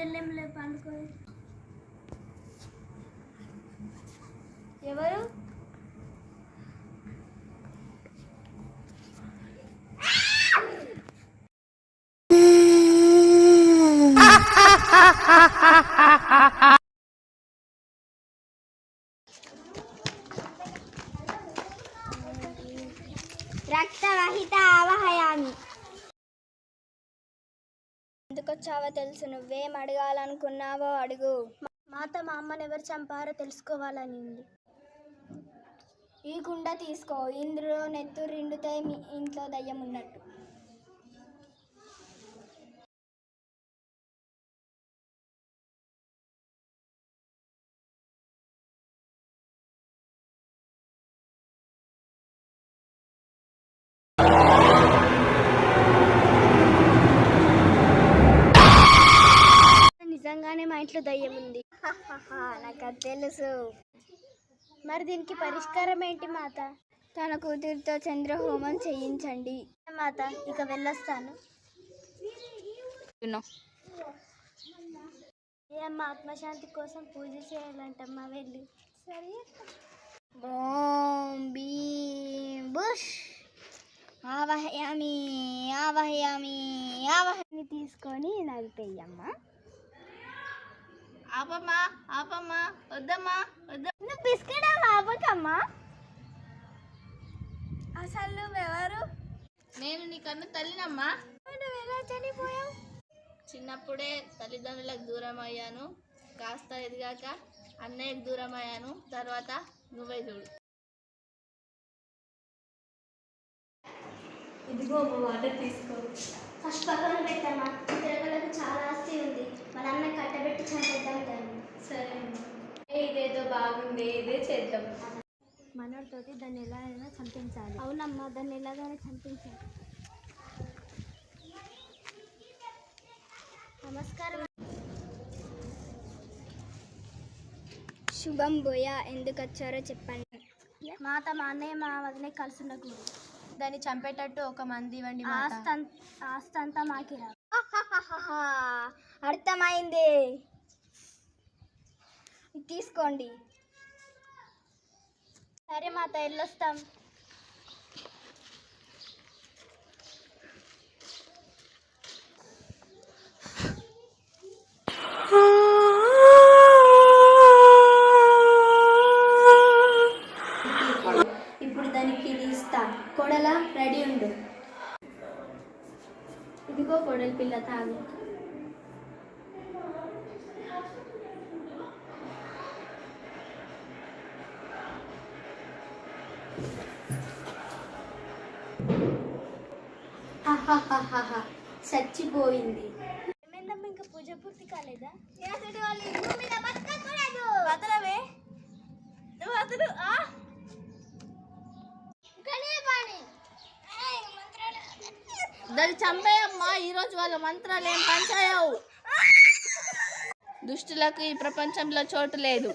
నిద్రలేంలే పండుకో. ఎవరు? రక్తవహిత ఆవహయామి. ఎందుకొచ్చావో తెలుసు. నువ్వేం అడగాలనుకున్నావో అడుగు. మాత, మా అమ్మని ఎవరు చంపారో తెలుసుకోవాలని. ఈ కుండ తీసుకో. ఇందులో నెత్తు రిండితే మీ ఇంట్లో దయ్యం ఉన్నట్టు. నిజంగానే మా ఇంట్లో దయ్యం ఉంది. నాకు అది తెలుసు. మరి దీనికి పరిష్కారం ఏంటి మాత? తన కూతురితో చంద్రహోమం చేయించండి. మాత, ఇక వెళ్ళొస్తాను. అమ్మ, ఆత్మశాంతి కోసం పూజ చేయాలంటమ్మా, వెళ్ళి. సరే. ఓం భీం బుష్ ఆవహయామి ఆవహయామి ఆవహని తీసుకొని నడిపేయమ్మా. ఆపమ్మా, ఆపమ్మా, వద్దమ్మా, వద్ద. నువ్వు బిస్కెట్ ఆపకమ్మా. అసలు నువ్వెవరు? నేను నీ కన్ను తల్లినమ్మా. నువ్వు ఎలా చనిపోయావు? చిన్నప్పుడే తల్లిదండ్రులకు దూరం అయ్యాను. కాస్త ఎదిగాక అన్నయ్యకు దూరం అయ్యాను. తర్వాత నువ్వే చూడు. ఇదిగో వాటర్ తీసుకో. ఫస్ట్ పక్కన పెట్టమ్మా. తిరగలకు చాలా ఆస్తి ఉంది. మన అన్న కట్టబెట్టి చంపేద్దాం దాన్ని. సరే అమ్మా. ఇదేదో బాగుంది, ఇదే చేద్దాం. మనోడితోటి దాన్ని ఎలాగైనా చంపించాలి. అవునమ్మా, దాన్ని ఎలాగైనా చంపించాలి. నమస్కారం. శుభం బోయ. ఎందుకు వచ్చారో చెప్పండి. మాత, మా అన్నయ్య మా వదిలే కలిసి ఉండకూడదు. దాన్ని చంపేటట్టు ఒక మంది ఇవ్వండి. ఆస్తి అంతా మాకి రా. అర్థమైంది. తీసుకోండి. సరే మాత, వెళ్ళొస్తాం. ఇప్పుడు దానికి ఇది ఇస్తా. కొడల రెడీ ఉండు. ఇదిగో కొడలి పిల్ల, తాగు. చచ్చిపోయింది. ఏమైందమ్మా, ఇంకా పూజ పూర్తి కాలేదా? వదలవే, వదలు. దాన్ని చంపేయమ్మా. ఈరోజు వాళ్ళ మంత్రాలు ఏం పనిచేయవు. దుష్టులకు ఈ ప్రపంచంలో చోటు లేదు.